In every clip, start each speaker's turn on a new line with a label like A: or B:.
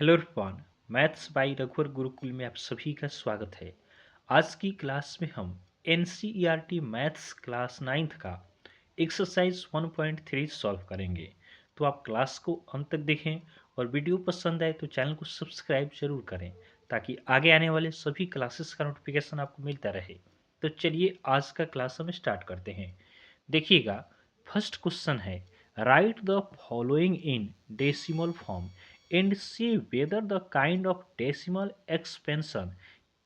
A: Hello everyone. Maths by रघुवर गुरुकुल में आप सभी का स्वागत है। आज की क्लास में हम एनसीईआरटी मैथ्स क्लास 9th का एक्सरसाइज 1.3 सॉल्व करेंगे। तो आप क्लास को अंत तक देखें और वीडियो पसंद आए तो चैनल को सब्सक्राइब जरूर करें ताकि आगे आने वाले सभी क्लासेस का नोटिफिकेशन आपको मिलता रहे। तो चलिए आज का क्लास हम स्टार्ट करते हैं। देखिएगा, फर्स्ट क्वेश्चन है right the following in decimal form and see whether the kind of decimal expansion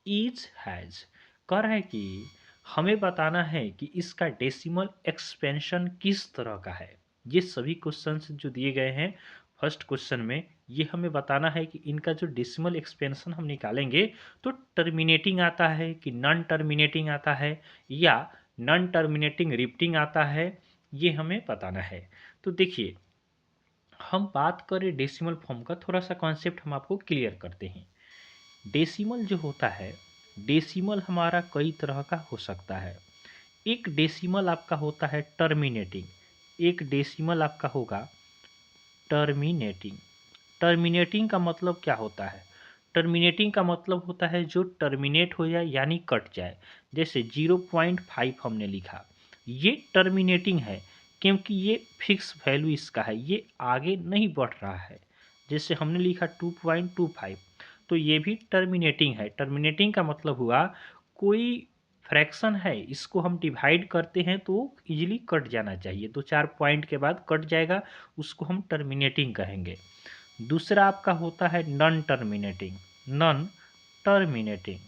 A: each has। कह रहा है कि हमें बताना है कि इसका डेसिमल एक्सपेंशन किस तरह का है। ये सभी क्वेश्चंस जो दिए गए हैं फर्स्ट क्वेश्चन में, ये हमें बताना है कि इनका जो डेसिमल एक्सपेंशन हम निकालेंगे तो टर्मिनेटिंग आता है कि नॉन टर्मिनेटिंग आता है या नॉन टर्मिनेटिंग रिपीटिंग आता है, ये हमें बताना है। तो देखिए, हम बात करें डेसिमल फॉर्म का, थोड़ा सा कॉन्सेप्ट हम आपको क्लियर करते हैं। डेसिमल जो होता है, डेसिमल हमारा कई तरह का हो सकता है। एक डेसिमल आपका होता है टर्मिनेटिंग, एक डेसिमल आपका होगा टर्मिनेटिंग। टर्मिनेटिंग का मतलब क्या होता है? टर्मिनेटिंग का मतलब होता है जो टर्मिनेट हो जाए यानी कट जाए। जैसे 0.5 हमने लिखा, ये टर्मिनेटिंग है क्योंकि ये फिक्स वैल्यू इसका है, ये आगे नहीं बढ़ रहा है। जैसे हमने लिखा 2.25, तो ये भी टर्मिनेटिंग है। टर्मिनेटिंग का मतलब हुआ कोई फ्रैक्शन है, इसको हम डिवाइड करते हैं तो इजीली कट जाना चाहिए, तो 4 पॉइंट के बाद कट जाएगा, उसको हम टर्मिनेटिंग कहेंगे। दूसरा आपका होता है non terminating. Non terminating,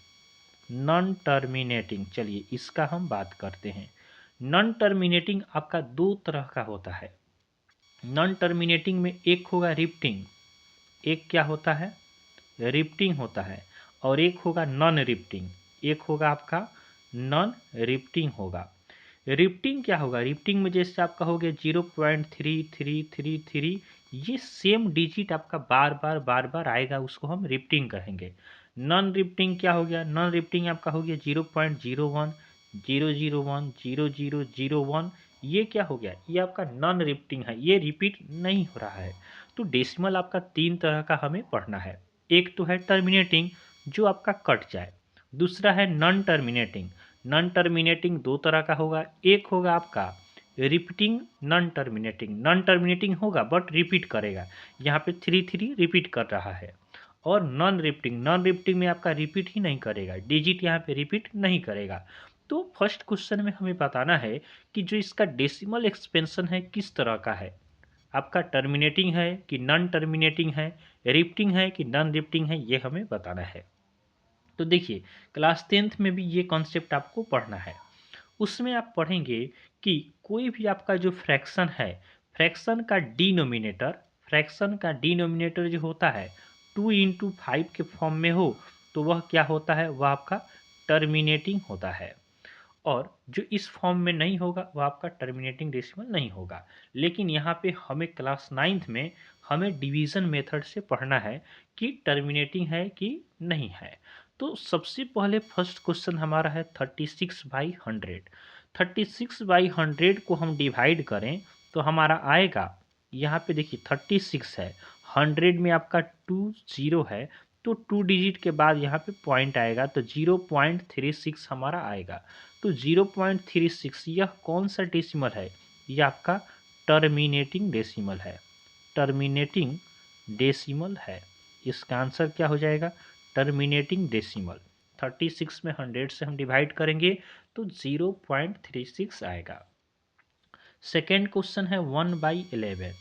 A: non terminating, चलिए इसका हम बात करते हैं। नॉन टर्मिनेटिंग आपका दो तरह का होता है। नॉन टर्मिनेटिंग में एक होगा रिफ्टिंग, एक क्या होता है, रिफ्टिंग होता है, और एक होगा नॉन रिफ्टिंग, एक होगा आपका नॉन रिफ्टिंग होगा। रिफ्टिंग क्या होगा? रिफ्टिंग में जैसे आप कहोगे 0.3333, ये सेम डिजिट आपका बार बार आएगा, उसको हम रिफ्टिंग कहेंगे। नॉन रिफ्टिंग क्या हो गया? नॉन रिफ्टिंग आपका हो गया 0.01 001 0001, ये क्या हो गया? ये आपका नॉन रिफ्टिंग है, ये रिपीट नहीं हो रहा है। तो डेसिमल आपका तीन तरह का हमें पढ़ना है। एक तो है टर्मिनेटिंग जो आपका कट जाए, दूसरा है नॉन टर्मिनेटिंग। नॉन टर्मिनेटिंग दो तरह का होगा, एक होगा आपका repeating non terminating. Non terminating होगा बट रिपीट करेगा, यहाँ पे 3 रिपीट कर रहा है। और नॉन रिपीटिंग, नॉन रिपीटिंग में आपका रिपीट ही नहीं करेगा, डिजिट यहाँ पे रिपीट नहीं करेगा। तो फर्स्ट क्वेश्चन में हमें बताना है कि जो इसका डेसिमल एक्सपेंशन है किस तरह का है। आपका टर्मिनेटिंग है कि नॉन टर्मिनेटिंग है, रिपीटिंग है कि नॉन रिपीटिंग है, ये हमें बताना है। तो देखिए, क्लास 10th में भी ये कॉन्सेप्ट आपको पढ़ना है। उसमें आप पढ़ेंगे कि कोई भी आपका जो फ्रैक्शन है, फ्रैक्शन का डिनोमिनेटर, फ्रैक्शन का डिनोमिनेटर जो होता है 2 × 5 के फॉर्म में हो तो वह क्या होता है? वह आपका टर्मिनेटिंग होता है। और जो इस फॉर्म में नहीं होगा वह आपका टर्मिनेटिंग डेसिमल नहीं होगा। लेकिन यहाँ पे हमें क्लास 9th में हमें डिवीज़न मेथड से पढ़ना है कि टर्मिनेटिंग है कि नहीं है। तो सबसे पहले फर्स्ट क्वेश्चन हमारा है 36/100। 36/100 को हम डिवाइड करें तो हमारा आएगा, यहाँ पे देखिए 36 है, 100 में आपका 2 0 है, तो 2 डिजिट के बाद यहाँ पे पॉइंट आएगा तो 0.36 हमारा आएगा। तो 0.36 यह कौन सा डेसिमल है? यह आपका टर्मिनेटिंग डेसिमल है, टर्मिनेटिंग डेसिमल है। इसका आंसर क्या हो जाएगा? Terminating decimal. 36 में 100 से हम डिवाइड करेंगे तो 0.36 आएगा। सेकेंड क्वेश्चन है 1/11।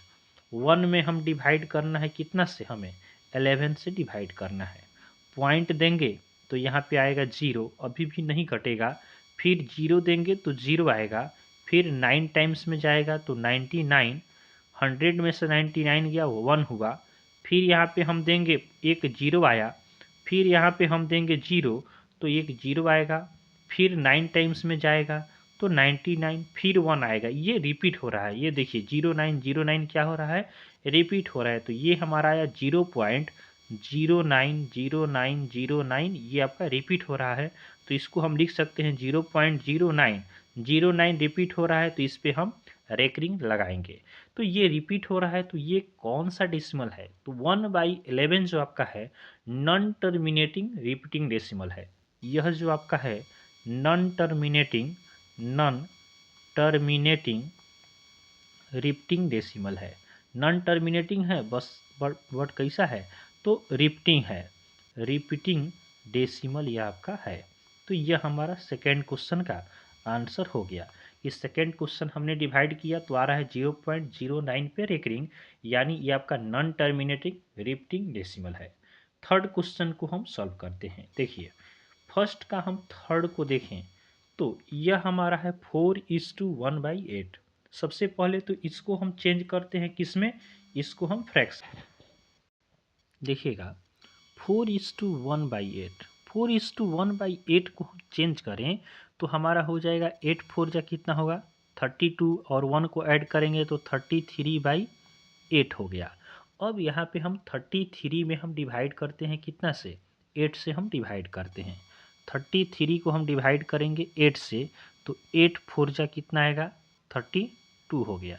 A: 1 में हम डिवाइड करना है कितना से? हमें 11 से डिवाइड करना है। पॉइंट देंगे तो यहाँ पे आएगा 0, अभी भी नहीं कटेगा। फिर 0 देंगे तो 0 आएगा, फिर 9 टाइम्स में जाएगा तो 99, 100 में से 99 गया 1 हुआ। फिर यहाँ पे हम देंगे एक 0 आया, फिर यहाँ पे हम देंगे 0 तो एक 0 आएगा, फिर 9 टाइम्स में जाएगा तो 99, फिर 1 आएगा। ये रिपीट हो रहा है, ये देखिए 0909 क्या हो रहा है? रिपीट हो रहा है। तो ये हमारा आया 0.090909, ये आपका रिपीट हो रहा है। तो इसको हम लिख सकते हैं 0.0909 रिपीट हो रहा है, तो इस पर हम रेकरिंग लगाएंगे। तो ये रिपीट हो रहा है, तो ये कौन सा डेसिमल है? तो 1/11 जो आपका है नॉन टर्मिनेटिंग रिपीटिंग डेसिमल है। यह जो आपका है नॉन टर्मिनेटिंग रिपीटिंग डेसिमल है। नॉन टर्मिनेटिंग है बस, बट कैसा है? तो रिपीटिंग है, रिपीटिंग डेसिमल यह आपका है। तो यह हमारा सेकेंड क्वेश्चन का आंसर हो गया। इस सेकेंड क्वेश्चन हमने डिवाइड किया तो आ रहा है 0.09 पे रेकरिंग, यानी ये आपका नॉन टर्मिनेटिंग रिपीटिंग डेसिमल है। थर्ड क्वेश्चन को हम सॉल्व करते हैं। देखिए फर्स्ट का हम थर्ड को देखें तो यह हमारा है 4:1/8। सबसे पहले तो इसको हम चेंज करते हैं किस में? इसको हम फ्रैक्शन, देखिएगा 4:1/8, 4:1/8 को हम चेंज करें तो हमारा हो जाएगा 8 4 जा कितना होगा 32, और 1 को ऐड करेंगे तो 33/8 हो गया। अब यहाँ पे हम 33 में हम डिवाइड करते हैं कितना से? 8 से हम डिवाइड करते हैं। 33 को हम डिवाइड करेंगे 8 से तो 8 4 जा कितना आएगा 32 हो गया।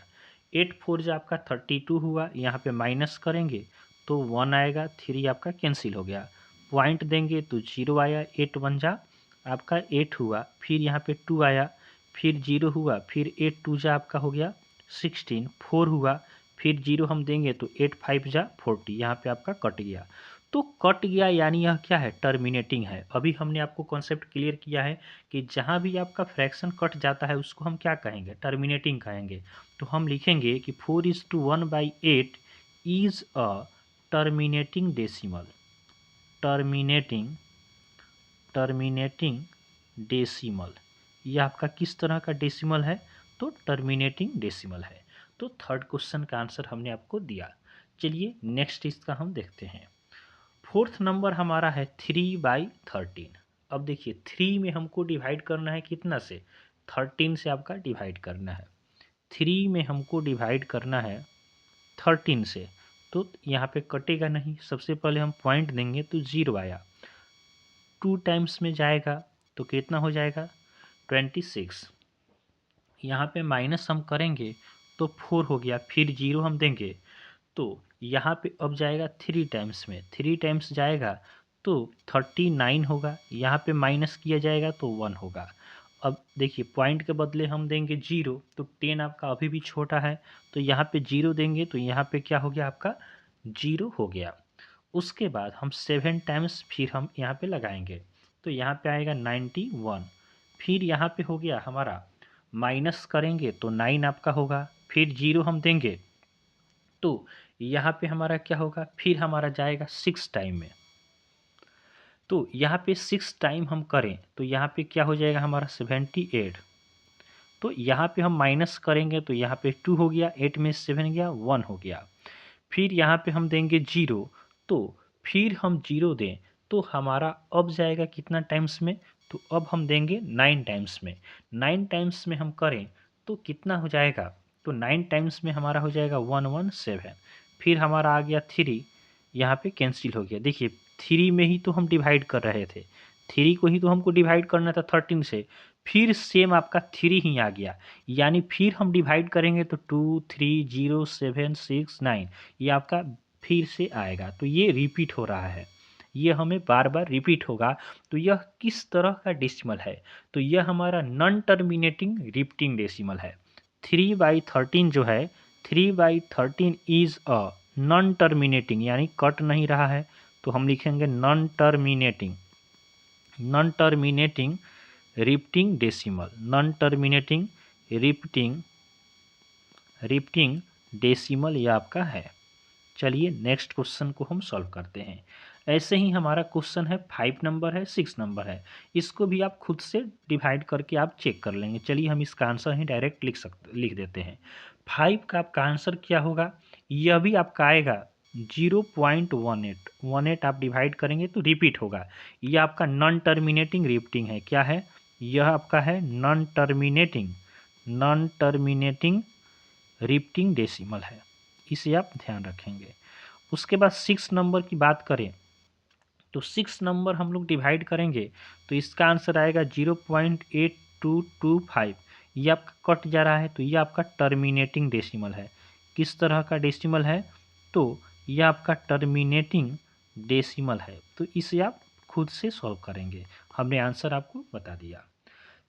A: 8 4 जा आपका 32 हुआ, यहाँ पे माइनस करेंगे तो 1 आएगा, 3 आपका कैंसिल हो गया। पॉइंट देंगे तो 0 आया, 8 1 जा आपका 8 हुआ, फिर यहाँ पे 2 आया, फिर 0 हुआ, फिर 8 2 जा आपका हो गया 16, 4 हुआ, फिर 0 हम देंगे तो 8 5 जा 40, यहाँ पे आपका कट गया। तो कट गया यानी यह क्या है? टर्मिनेटिंग है। अभी हमने आपको कॉन्सेप्ट क्लियर किया है कि जहाँ भी आपका फ्रैक्शन कट जाता है उसको हम क्या कहेंगे? टर्मिनेटिंग कहेंगे। तो हम लिखेंगे कि 4:1/8 is a terminating decimal, terminating terminating decimal. यह आपका किस तरह का डेसिमल है? तो टर्मिनेटिंग डेसिमल है। तो थर्ड क्वेश्चन का आंसर हमने आपको दिया। चलिए नेक्स्ट इसका हम देखते हैं। फोर्थ नंबर हमारा है 3/13। अब देखिए 3 में हमको डिवाइड करना है कितना से? 13 से आपका डिवाइड करना है। 3 में हमको डिवाइड करना है 13 से, तो यहाँ पे कटेगा नहीं। सबसे पहले हम पॉइंट देंगे तो 0 आया, 2 टाइम्स में जाएगा तो कितना हो जाएगा 26। यहाँ पे माइनस हम करेंगे तो 4 हो गया, फिर 0 हम देंगे तो यहाँ पे अब जाएगा 3 टाइम्स में, 3 टाइम्स जाएगा तो 39 होगा, यहाँ पे माइनस किया जाएगा तो 1 होगा। अब देखिए पॉइंट के बदले हम देंगे 0, तो 10 आपका अभी भी छोटा है तो यहाँ पे 0 देंगे तो यहाँ पे क्या हो गया आपका 0 हो गया। उसके बाद हम 7 टाइम्स फिर हम यहाँ पे लगाएंगे तो यहाँ पे आएगा 91, फिर यहाँ पे हो गया हमारा माइनस करेंगे तो 9 आपका होगा, फिर 0 हम देंगे तो यहाँ पे हमारा क्या होगा, फिर हमारा जाएगा 6 टाइम में। तो यहाँ पे 6 टाइम हम करें तो यहाँ पे क्या हो जाएगा हमारा 78। तो यहाँ पे हम माइनस करेंगे तो यहाँ पे 2 हो गया, 8 में 7 गया 1 हो गया। फिर यहाँ पे हम देंगे 0, तो फिर हम 0 दें तो हमारा अब जाएगा कितना टाइम्स में? तो अब हम देंगे 9 टाइम्स में। 9 टाइम्स में हम करें तो कितना हो जाएगा? तो 9 टाइम्स में हमारा हो जाएगा 117। फिर हमारा आ गया 3, यहाँ पे कैंसिल हो गया। देखिए 3 में ही तो हम डिवाइड कर रहे थे, 3 को ही तो हमको डिवाइड करना था 13 से, फिर सेम आपका 3 ही आ गया, यानी फिर हम डिवाइड करेंगे तो 2 3 0 7 6 9 ये आपका फिर से आएगा। तो ये रिपीट हो रहा है, ये हमें बार बार रिपीट होगा। तो यह किस तरह का डेसिमल है? तो यह हमारा नॉन टर्मिनेटिंग रिपीटिंग डेसिमल है। 3/13 जो है 3/13 इज अ नॉन टर्मिनेटिंग, यानी कट नहीं रहा है तो हम लिखेंगे non terminating, non terminating repeating decimal, non terminating repeating repeating decimal ये आपका है। चलिए नेक्स्ट क्वेश्चन को हम सॉल्व करते हैं। ऐसे ही हमारा क्वेश्चन है 5 नंबर है, 6 नंबर है, इसको भी आप खुद से डिवाइड करके आप चेक कर लेंगे। चलिए हम इसका आंसर ही डायरेक्ट लिख देते हैं। 5 का आपका आंसर क्या होगा? यह भी आपका आएगा 0.18, 18 आप डिवाइड करेंगे तो रिपीट होगा। यह आपका नॉन टर्मिनेटिंग रिपीटिंग है। क्या है? यह आपका है non terminating, non terminating repeating decimal है, इसे आप ध्यान रखेंगे। उसके बाद 6 नंबर की बात करें तो 6 नंबर हम लोग डिवाइड करेंगे तो इसका आंसर आएगा 0.8225। ये आपका कट जा रहा है तो ये आपका टर्मिनेटिंग डेसिमल है। किस तरह का डेसिमल है, तो यह आपका टर्मिनेटिंग डेसिमल है। तो इसे आप खुद से सॉल्व करेंगे, हमने आंसर आपको बता दिया।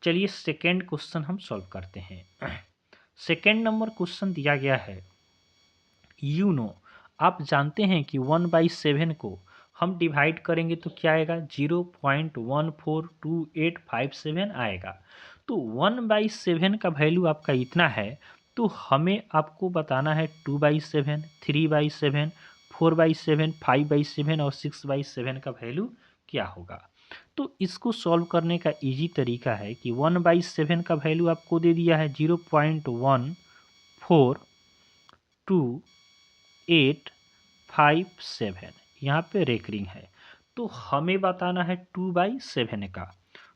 A: चलिए सेकेंड क्वेश्चन हम सॉल्व करते हैं। सेकेंड नंबर क्वेश्चन दिया गया है, आप जानते हैं कि 1/7 को हम डिवाइड करेंगे तो क्या आएगा, 0.142857 आएगा। तो 1/7 का वैल्यू आपका इतना है, तो हमें आपको बताना है 2/7, 3/7, 4/7, 5/7 और 6/7 का वैल्यू क्या होगा। तो इसको सॉल्व करने का इजी तरीका है कि 1/7 का वैल्यू आपको दे दिया है 0.142857, यहाँ पे रेकरिंग है। तो हमें बताना है 2/7 का।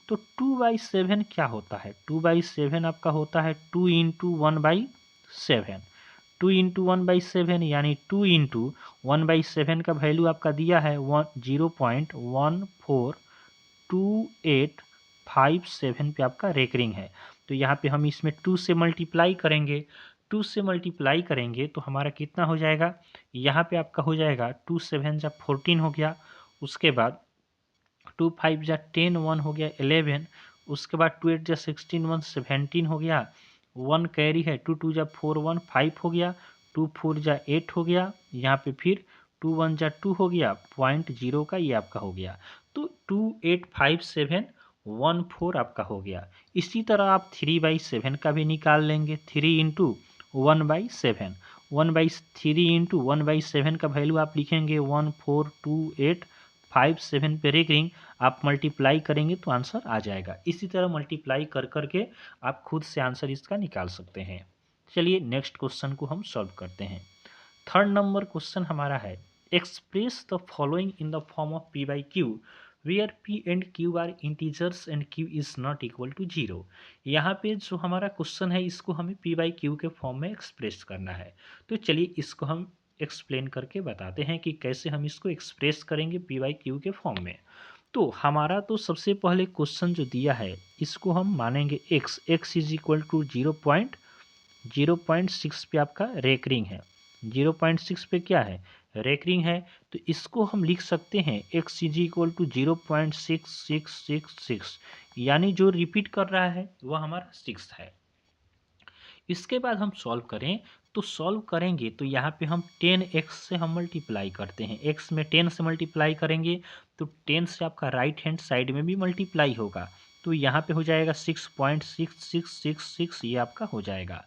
A: तो 2/7 क्या होता है, 2/7 आपका होता है 2 इंटू 1/7, 2 इंटू 1/7 यानी 2 इंटू 1/7 का वैल्यू आपका दिया है 0.142857 पे आपका रेकरिंग है। तो यहाँ पे हम इसमें 2 से मल्टीप्लाई करेंगे, 2 से मल्टीप्लाई करेंगे तो हमारा कितना हो जाएगा, यहाँ पे आपका हो जाएगा 2 7 जा 14 हो गया, उसके बाद 2 5 जा 10, 1 हो गया 11, उसके बाद 2 8 जा 16, 1 17 हो गया, 1 कैरी है, 2 2 जा 4 1 5 हो गया, 2 4 जा 8 हो गया, यहाँ पे फिर 2 1 जा 2 हो गया, 0.0 का ये आपका हो गया। तो 285714 आपका हो गया। इसी तरह आप 3/7 का भी निकाल लेंगे, 3 इंटू 1/7, 1/3 इंटू 1/7 का वैल्यू आप लिखेंगे 14285 पे रेकरिंग, आप मल्टीप्लाई करेंगे तो आंसर आ जाएगा। इसी तरह मल्टीप्लाई कर करके आप खुद से आंसर इसका निकाल सकते हैं। चलिए नेक्स्ट क्वेश्चन को हम सॉल्व करते हैं। थर्ड नंबर क्वेश्चन हमारा है, express the following in the form of p by q where p and q are integers and q is not equal to 0। यहाँ पे जो हमारा क्वेश्चन है इसको हमें p बाई क्यू के फॉर्म में एक्सप्रेस करना है। तो चलिए इसको हम एक्सप्लेन करके बताते हैं कि कैसे हम इसको एक्सप्रेस करेंगे p बाई क्यू के फॉर्म में। तो हमारा तो सबसे पहले क्वेश्चन जो दिया है इसको हम मानेंगे x इज इक्वल टू 0.6 पे आपका रेकरिंग है, 0.6 पे क्या है, रेकरिंग है। तो इसको हम लिख सकते हैं x इज इक्वल टू 0.6666, यानी जो रिपीट कर रहा है वह हमारा 6 है। इसके बाद हम सॉल्व करें, तो सॉल्व करेंगे तो यहाँ पे हम 10x से हम मल्टीप्लाई करते हैं, x में 10 से मल्टीप्लाई करेंगे तो 10 से आपका राइट हैंड साइड में भी मल्टीप्लाई होगा, तो यहाँ पे हो जाएगा 6.6666, ये आपका हो जाएगा।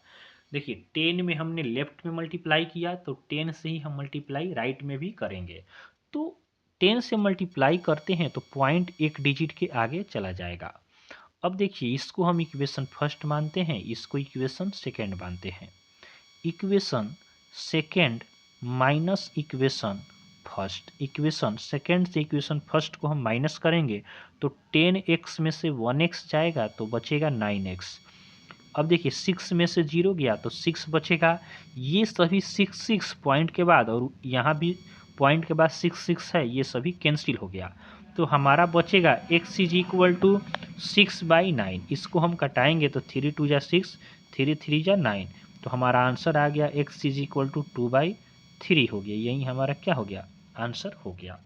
A: देखिए 10 में हमने लेफ्ट में मल्टीप्लाई किया तो 10 से ही हम मल्टीप्लाई राइट में भी करेंगे। तो 10 से मल्टीप्लाई करते हैं तो पॉइंट एक डिजिट के आगे चला जाएगा। अब देखिए इसको हम इक्वेशन फर्स्ट मानते हैं, इसको इक्वेशन सेकेंड मानते हैं। Equation second minus equation first, equation second से इक्वेशन फर्स्ट को हम माइनस करेंगे तो 10x में से 1x जाएगा तो बचेगा 9x। अब देखिए 6 में से 0 गया तो 6 बचेगा, ये सभी 6 पॉइंट के बाद और यहाँ भी पॉइंट के बाद 6 है, ये सभी कैंसिल हो गया। तो हमारा बचेगा x इज इक्वल टू 6/9, इसको हम कटाएंगे तो 3 2 जा 6, 3 3 जा 9, तो हमारा आंसर आ गया x इज इक्वल टू 2/3 हो गया, यही हमारा क्या हो गया, आंसर हो गया।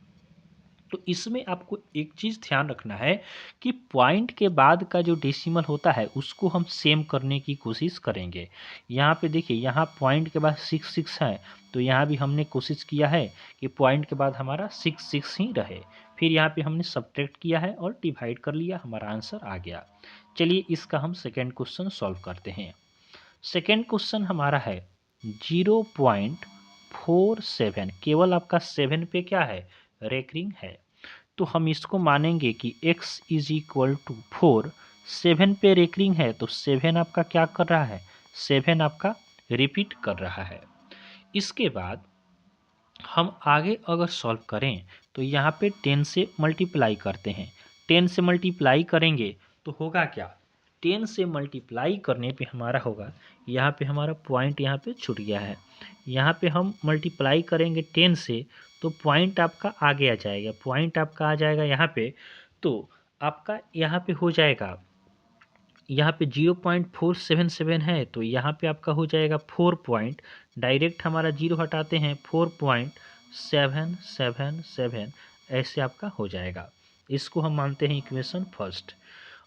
A: तो इसमें आपको एक चीज़ ध्यान रखना है कि पॉइंट के बाद का जो डेसिमल होता है उसको हम सेम करने की कोशिश करेंगे। यहाँ पे देखिए यहाँ पॉइंट के बाद 6 है, तो यहाँ भी हमने कोशिश किया है कि पॉइंट के बाद हमारा 6 ही रहे। फिर यहाँ पे हमने सब्ट्रैक्ट किया है और डिवाइड कर लिया, हमारा आंसर आ गया। चलिए इसका हम सेकेंड क्वेश्चन सॉल्व करते हैं। सेकेंड क्वेश्चन हमारा है 0.47, केवल आपका 7 पे क्या है, रेकरिंग है। तो हम इसको मानेंगे कि x इज इक्वल टू 4, 7 पे रेकरिंग है तो 7 आपका क्या कर रहा है, 7 आपका रिपीट कर रहा है। इसके बाद हम आगे अगर सॉल्व करें तो यहाँ पे 10 से मल्टीप्लाई करते हैं, 10 से मल्टीप्लाई करेंगे तो होगा क्या, 10 से मल्टीप्लाई करने पे हमारा होगा, यहाँ पे हमारा पॉइंट यहाँ पे छूट गया है, यहाँ पे हम मल्टीप्लाई करेंगे 10 से तो पॉइंट आपका आगे आ जाएगा, पॉइंट आपका आ जाएगा यहाँ पे, तो आपका यहाँ पे हो जाएगा यहाँ पे 0.477 है, तो यहाँ पे आपका हो जाएगा 4 पॉइंट, डायरेक्ट हमारा 0 हटाते हैं 4.777, ऐसे आपका हो जाएगा। इसको हम मानते हैं इक्वेशन फर्स्ट।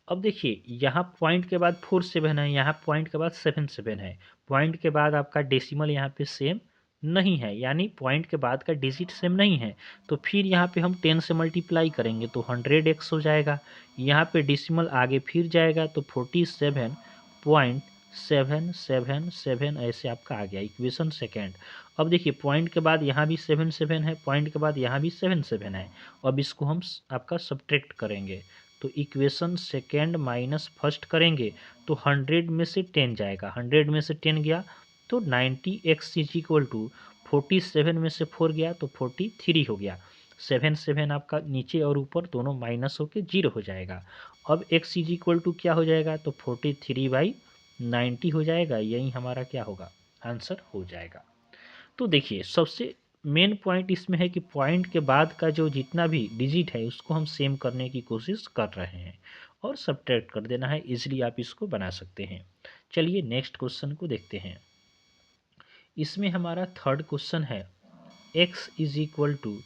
A: अब देखिए यहाँ पॉइंट के बाद 47 है, यहाँ पॉइंट के बाद 77 है, पॉइंट के बाद आपका डेसिमल यहाँ पे सेम नहीं है, यानी पॉइंट के बाद का डिजिट सेम नहीं है। तो फिर यहाँ पे हम 10 से मल्टीप्लाई करेंगे तो 100x हो जाएगा। यहाँ पे डेसिमल आगे फिर जाएगा तो 47.777 ऐसे आपका आ गया इक्वेशन सेकेंड। अब देखिए पॉइंट के बाद यहाँ भी 77 है, पॉइंट के बाद यहाँ भी 77 है। अब इसको हम आपका सब्ट्रैक्ट करेंगे तो इक्वेशन सेकेंड माइनस फर्स्ट करेंगे तो 100 में से 10 जाएगा, 100 में से 10 गया तो 90x इज इक्वल टू 47 में से 4 गया तो 43 हो गया। 7 आपका नीचे और ऊपर दोनों माइनस होके 0 हो जाएगा। अब x इज इक्वल टू क्या हो जाएगा तो 43/90 हो जाएगा। यही हमारा क्या होगा, आंसर हो जाएगा। तो देखिए सबसे मेन पॉइंट इसमें है कि पॉइंट के बाद का जो जितना भी डिजिट है उसको हम सेम करने की कोशिश कर रहे हैं और सब्ट्रैक्ट कर देना है, इजीली आप इसको बना सकते हैं। चलिए नेक्स्ट क्वेश्चन को देखते हैं। इसमें हमारा थर्ड क्वेश्चन है x इज इक्वल टू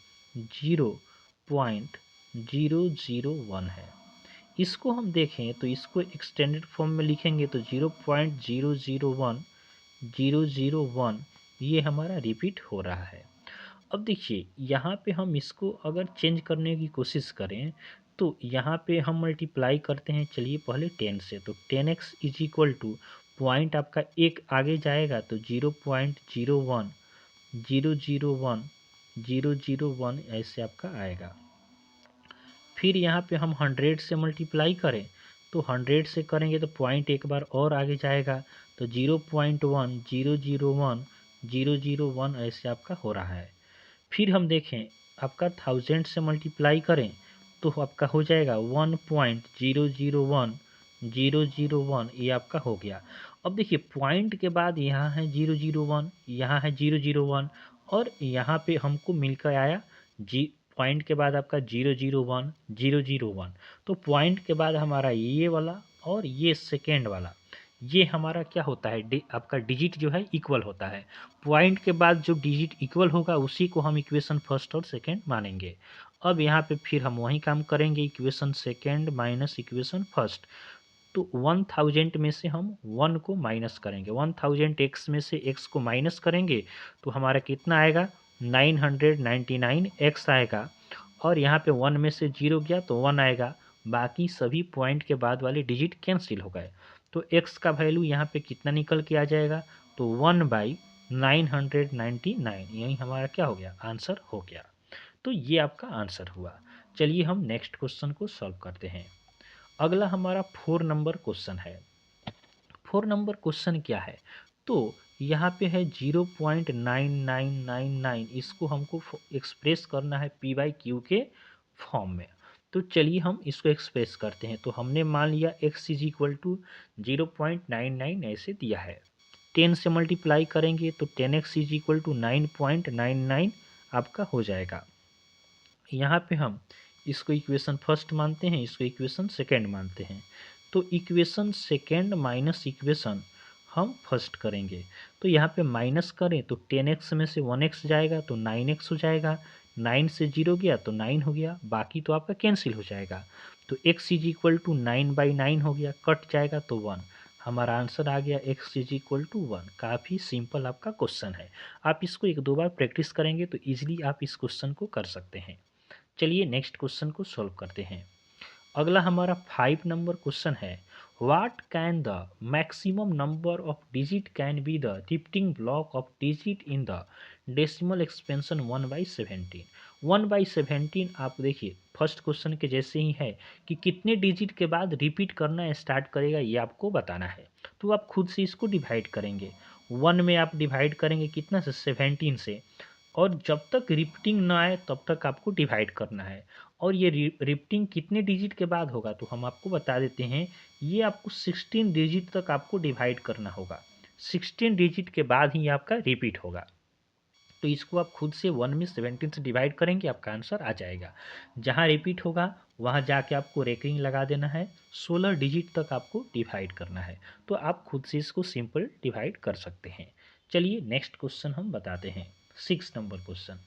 A: 0.001 है। इसको हम देखें तो इसको एक्सटेंडेड फॉर्म में लिखेंगे तो 0.001 ये हमारा रिपीट हो रहा है। अब देखिए यहाँ पे हम इसको अगर चेंज करने की कोशिश करें तो यहाँ पे हम मल्टीप्लाई करते हैं, चलिए पहले 10 से, तो 10x is equal two point आपका एक आगे जाएगा तो 0.01001 ऐसे आपका आएगा। फिर यहाँ पे हम 100 से मल्टीप्लाई करें तो 100 से करेंगे तो पॉइंट एक बार और आगे जाएगा तो 0.1001 ऐसे आपका हो रहा है। फिर हम देखें आपका 1000 से मल्टीप्लाई करें तो आपका हो जाएगा 1.001001 ये आपका हो गया। अब देखिए पॉइंट के बाद यहाँ है 001, यहाँ है 001 और यहाँ पे हमको मिलकर आया जी। पॉइंट के बाद आपका 001 तो पॉइंट के बाद हमारा ये वाला और ये सेकेंड वाला ये हमारा क्या होता है, आपका डिजिट जो है इक्वल होता है। पॉइंट के बाद जो डिजिट इक्वल होगा उसी को हम इक्वेशन फर्स्ट और सेकेंड मानेंगे। अब यहाँ पे फिर हम वही काम करेंगे, equation second minus equation first. तो 1000 में से हम 1 को माइनस करेंगे, 1000 x में से x को माइनस करेंगे तो हमारा कितना आएगा 999x आएगा। और यहाँ पे 1 में से 0 गया तो 1 आएगा, बाकी सभी पॉइंट के बाद वाले डिजिट कैंसिल हो गए। तो x का वैल्यू यहाँ पे कितना निकल के आ जाएगा तो 1/999, यही हमारा क्या हो गया, आंसर हो गया। तो ये आपका आंसर हुआ। चलिए हम नेक्स्ट क्वेश्चन को सॉल्व करते हैं। अगला हमारा 4 नंबर क्वेश्चन है। 4 नंबर क्वेश्चन क्या है तो यहाँ पे है 0.9999, इसको हमको एक्सप्रेस करना है p/q के फॉर्म में। तो चलिए हम इसको एक्सप्रेस करते हैं। तो हमने मान लिया x इज इक्वल टू 0.99 ऐसे दिया है, 10 से मल्टीप्लाई करेंगे तो 10x इज इक्वल टू 9.99 आपका हो जाएगा। यहाँ पे हम इसको इक्वेशन फर्स्ट मानते हैं, इसको इक्वेशन सेकेंड मानते हैं। तो इक्वेशन सेकेंड माइनस इक्वेशन हम फर्स्ट करेंगे तो यहाँ पे माइनस करें तो 10x में से 1x जाएगा तो 9x हो जाएगा, 9 से 0 गया तो 9 हो गया, बाकी तो आपका कैंसिल हो जाएगा। तो x इज इक्वल टू 9/9 हो गया, कट जाएगा तो 1, हमारा आंसर आ गया x इज इक्वल टू 1। काफ़ी सिंपल आपका क्वेश्चन है, आप इसको 1-2 बार प्रैक्टिस करेंगे तो ईजिली आप इस क्वेश्चन को कर सकते हैं। चलिए नेक्स्ट क्वेश्चन को सॉल्व करते हैं। अगला हमारा 5 नंबर क्वेश्चन है, what can the maximum number of digit can be the repeating block of digit in the decimal expansion 1/17। 1/17 आप देखिए फर्स्ट क्वेश्चन के जैसे ही है कि कितने डिजिट के बाद रिपीट करना स्टार्ट करेगा ये आपको बताना है। तो आप खुद से इसको डिवाइड करेंगे, 1 में आप डिवाइड करेंगे कितना से 17 से, और जब तक रिपीटिंग ना आए तब तक आपको डिवाइड करना है। और ये रिपीटिंग कितने डिजिट के बाद होगा तो हम आपको बता देते हैं, ये आपको 16 डिजिट तक आपको डिवाइड करना होगा, 16 डिजिट के बाद ही आपका रिपीट होगा। तो तो इसको आप खुद से 1 में 17 से डिवाइड करेंगे, आपका आंसर आ जाएगा। जहाँ रिपीट होगा वहाँ जाके आपको रेकरिंग लगा देना है, 16 डिजिट तक आपको डिवाइड करना है। तो आप खुद से इसको सिंपल डिवाइड कर सकते हैं। चलिए नेक्स्ट क्वेश्चन हम बताते हैं, 6 नंबर क्वेश्चन।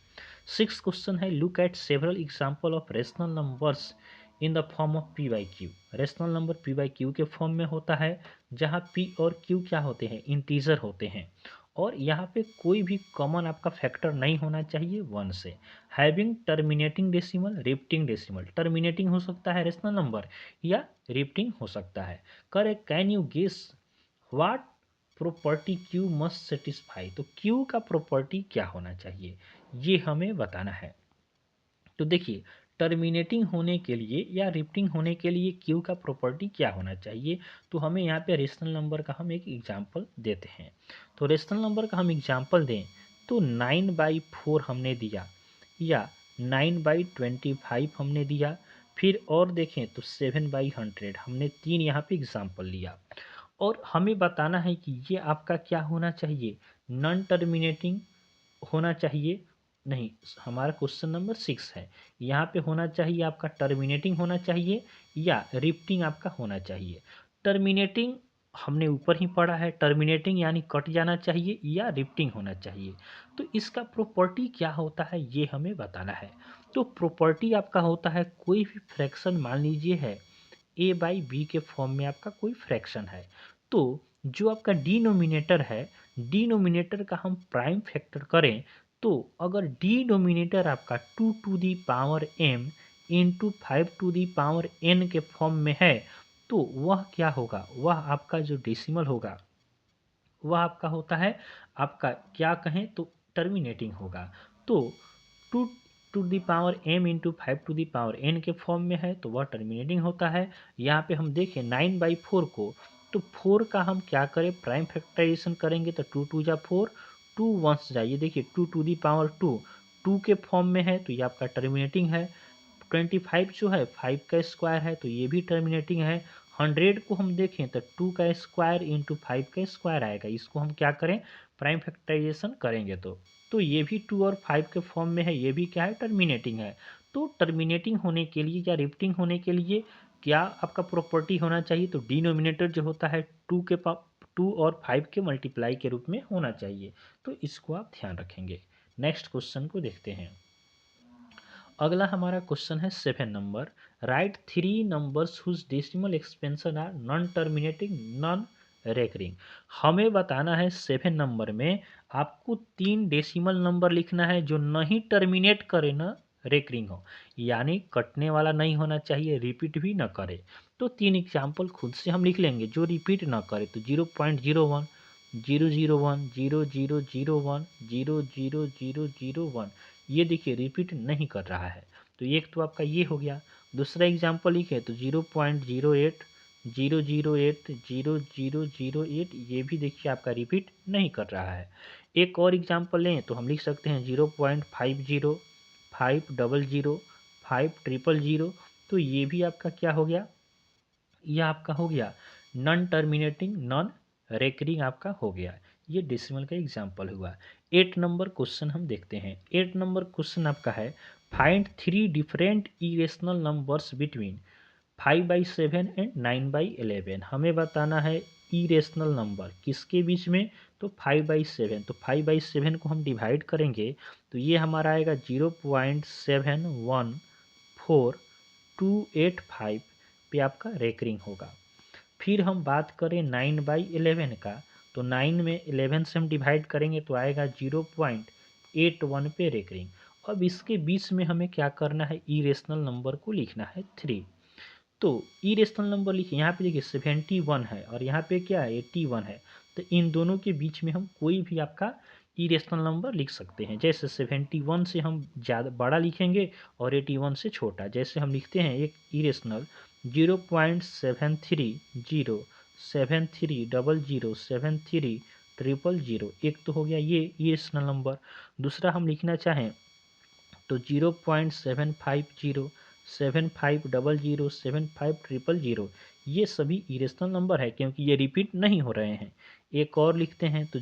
A: 6 क्वेश्चन है, look at several example of rational numbers in the form of P by Q. Rational number P by Q के फॉर्म में होता है, जहाँ पी और क्यू क्या होते हैं, इंटीजर होते हैं, और यहाँ पे कोई भी कॉमन आपका फैक्टर नहीं होना चाहिए 1 से। Having terminating decimal, repeating decimal. Terminating हो सकता है रेशनल नंबर या रिपीटिंग हो सकता है। Correct, can you guess what property q must satisfy. तो क्यू का प्रॉपर्टी क्या होना चाहिए, ये हमें बताना है। तो देखिए, टर्मिनेटिंग होने के लिए या रिपीटिंग होने के लिए क्यू का प्रॉपर्टी क्या होना चाहिए, तो हमें यहाँ पे रेशनल नंबर का हम एक एग्जांपल देते हैं। तो रेशनल नंबर का हम एग्जांपल दें तो 9/4 हमने दिया, या 9/25 हमने दिया, फिर और देखें तो 7/100, हमने 3 यहाँ पे एग्जांपल लिया। और हमें बताना है कि ये आपका क्या होना चाहिए, नॉन टर्मिनेटिंग होना चाहिए, नहीं, हमारा क्वेश्चन नंबर 6 है। यहाँ पे होना चाहिए आपका टर्मिनेटिंग होना चाहिए या रिपीटिंग आपका होना चाहिए। टर्मिनेटिंग हमने ऊपर ही पढ़ा है, टर्मिनेटिंग यानी कट जाना चाहिए, या रिपीटिंग होना चाहिए। तो इसका प्रॉपर्टी क्या होता है ये हमें बताना है। तो प्रॉपर्टी आपका होता है, कोई भी फ्रैक्शन मान लीजिए है ए बाई बी के फॉर्म में आपका कोई फ्रैक्शन है, तो जो आपका डिनोमिनेटर है, डिनोमिनेटर का हम प्राइम फैक्टर करें, तो अगर डिनोमिनेटर आपका 2 to the power m into 5 to the power n के फॉर्म में है, तो वह क्या होगा, वह आपका जो डेसिमल होगा वह आपका होता है, आपका क्या कहें तो टर्मिनेटिंग होगा। तो 2 to the power m into 5 to the power n के फॉर्म में है, तो वह टर्मिनेटिंग होता है। यहाँ पे हम देखें 9/4 को, तो 4 का हम क्या करें, प्राइम फैक्टराइजेशन करेंगे तो 2 2 जा 4, 2 1 जाइए, देखिए 2 टू दी पावर 2 के फॉर्म में है, तो ये आपका टर्मिनेटिंग है। 25 जो है 5 का स्क्वायर है, तो ये भी टर्मिनेटिंग है। 100 को हम देखें तो 2 का स्क्वायर इंटू 5 का स्क्वायर आएगा, इसको हम क्या करें, प्राइम फैक्टराइजेशन करेंगे तो ये भी 2 और 5 के फॉर्म में है, ये भी क्या है, टर्मिनेटिंग है। तो टर्मिनेटिंग होने के लिए या रिपीटिंग होने के लिए क्या आपका प्रॉपर्टी होना चाहिए, तो डिनोमिनेटर जो होता है 2 और 5 के मल्टीप्लाई के रूप में होना चाहिए। तो इसको आप ध्यान रखेंगे। नेक्स्ट क्वेश्चन को देखते हैं। अगला हमारा क्वेश्चन है 7 number, write 3 numbers whose decimal expansion are non terminating non recurring. हमें बताना है 7 नंबर में आपको 3 डेसिमल नंबर लिखना है जो नहीं टर्मिनेट करे ना रेकरिंग हो, यानी कटने वाला नहीं होना चाहिए, रिपीट भी ना करे। तो 3 एग्जाम्पल खुद से हम लिख लेंगे जो रिपीट ना करे, तो 0.01, 001, 0001, 00001, ये देखिए रिपीट नहीं कर रहा है। तो एक तो आपका ये हो गया। दूसरा एग्जाम्पल लिखे तो 0.08, 008, 0008, ये भी देखिए आपका रिपीट नहीं कर रहा है। एक और एग्जाम्पल लें तो हम लिख सकते हैं 0.50, 500, 5000। तो ये भी आपका क्या हो गया, यह आपका हो गया नॉन टर्मिनेटिंग नॉन रेकरिंग आपका हो गया। ये डेसिमल का एग्जाम्पल हुआ। 8 नंबर क्वेश्चन हम देखते हैं। 8 नंबर क्वेश्चन आपका है, find 3 different irrational numbers between 5/7 and 9/11। हमें बताना है इरेशनल नंबर किसके बीच में, तो 5/7। तो 5/7 को हम डिवाइड करेंगे तो ये हमारा आएगा 0.714285 पे आपका रेकरिंग होगा। फिर हम बात करें 9/11 का, तो 9 में 11 से हम डिवाइड करेंगे तो आएगा 0.81 पे रेकरिंग। अब इसके बीच में हमें क्या करना है, इरेशनल नंबर को लिखना है 3। तो इरेशनल नंबर लिखिए, यहाँ पे देखिए 71 है और यहाँ पे क्या है 81 है, तो इन दोनों के बीच में हम कोई भी आपका इरेशनल नंबर लिख सकते हैं। जैसे 71 से हम ज़्यादा बड़ा लिखेंगे और 81 से छोटा, जैसे हम लिखते हैं एक इरेशनल 0.730730073000, एक तो हो गया ये इरेशनल नंबर। दूसरा हम लिखना चाहें तो 0.750750075000, ये सभी इरेशनल नंबर है क्योंकि ये रिपीट नहीं हो रहे हैं। एक और लिखते हैं तो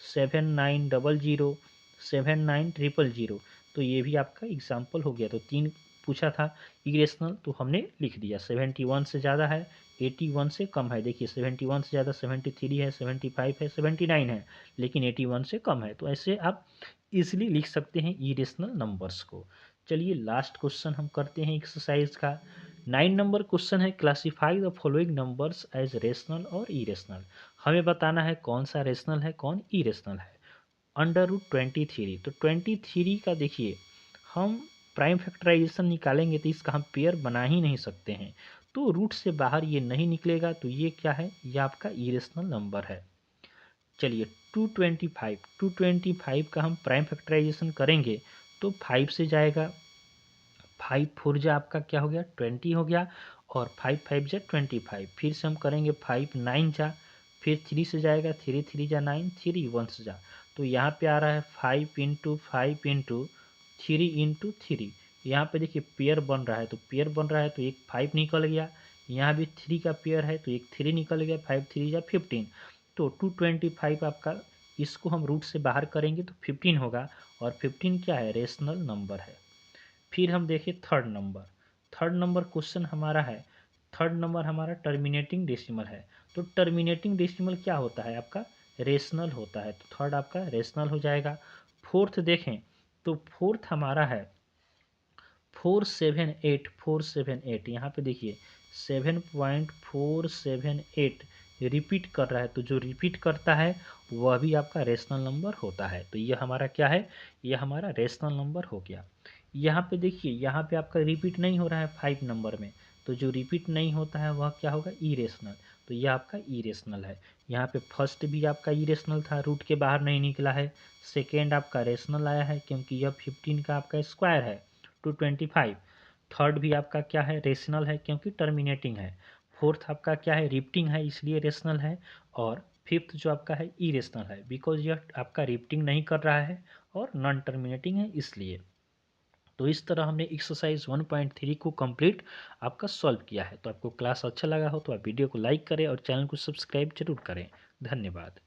A: 7900 7900। तो ये भी आपका एग्जाम्पल हो गया। तो 3 पूछा था इरेशनल, तो हमने लिख दिया। 71 से ज़्यादा है, 81 से कम है। देखिए 71 से ज़्यादा 73 है, 75 है, 79 है, लेकिन 81 से कम है। तो ऐसे आप इजीली लिख सकते हैं इरेशनल नंबर्स को। चलिए लास्ट क्वेश्चन हम करते हैं एक्सरसाइज का। 9 नंबर क्वेश्चन है, classify the following numbers as rational और इरेशनल। हमें बताना है कौन सा रेशनल है कौन इरेशनल है। √23, तो 23 का देखिए हम प्राइम फैक्टराइजेशन निकालेंगे तो इसका हम पेयर बना ही नहीं सकते हैं, तो रूट से बाहर ये नहीं निकलेगा। तो ये क्या है, ये आपका इरेशनल नंबर है। चलिए 225 का हम प्राइम फैक्टराइजेशन करेंगे तो 5 से जाएगा, 5 4 जा आपका क्या हो गया 20 हो गया, और 5 5 जा 25। फिर से हम करेंगे 5 9 जा, फिर 3 से जाएगा, 3 3 जा 9, 3 1 से जा। तो यहाँ पे आ रहा है 5 इंटू 5 इंटू 3 इंटू 3। यहाँ पे देखिए पेयर बन रहा है, तो पेयर बन रहा है तो एक 5 निकल गया, यहाँ भी 3 का पेयर है तो एक 3 निकल गया, 5 3 जा 15। तो 225 आपका, इसको हम रूट से बाहर करेंगे तो 15 होगा, और 15 क्या है, रेशनल नंबर है। फिर हम देखें थर्ड नंबर क्वेश्चन हमारा है, थर्ड नंबर हमारा टर्मिनेटिंग डेसिमल है। तो टर्मिनेटिंग डेसिमल क्या होता है आपका, रेशनल होता है। तो थर्ड आपका रेशनल हो जाएगा। फोर्थ देखें तो फोर्थ हमारा है 478। यहाँ पे देखिए 7.478 रिपीट कर रहा है, तो जो रिपीट करता है वह भी आपका रेशनल नंबर होता है। तो यह हमारा क्या है, यह हमारा रेशनल नंबर हो गया। यहाँ पे देखिए, यहाँ पे आपका रिपीट नहीं हो रहा है 5 नंबर में, तो जो रिपीट नहीं होता है वह क्या होगा, इरेशनल। तो यह आपका इरेशनल है। यहाँ पे फर्स्ट भी आपका इरेशनल था, रूट के बाहर नहीं निकला है। सेकेंड आपका रेशनल आया है क्योंकि यह 15 का आपका स्क्वायर है, 225। थर्ड भी आपका क्या है, रेशनल है क्योंकि टर्मिनेटिंग है। फोर्थ आपका क्या है, रिपीटिंग है इसलिए रेशनल है। और फिफ्थ जो आपका है इरेशनल है, बिकॉज यह आपका रिपीटिंग नहीं कर रहा है और नॉन टर्मिनेटिंग है इसलिए। तो इस तरह हमने एक्सरसाइज 1.3 को कंप्लीट आपका सॉल्व किया है। तो आपको क्लास अच्छा लगा हो तो आप वीडियो को लाइक करें और चैनल को सब्सक्राइब जरूर करें। धन्यवाद।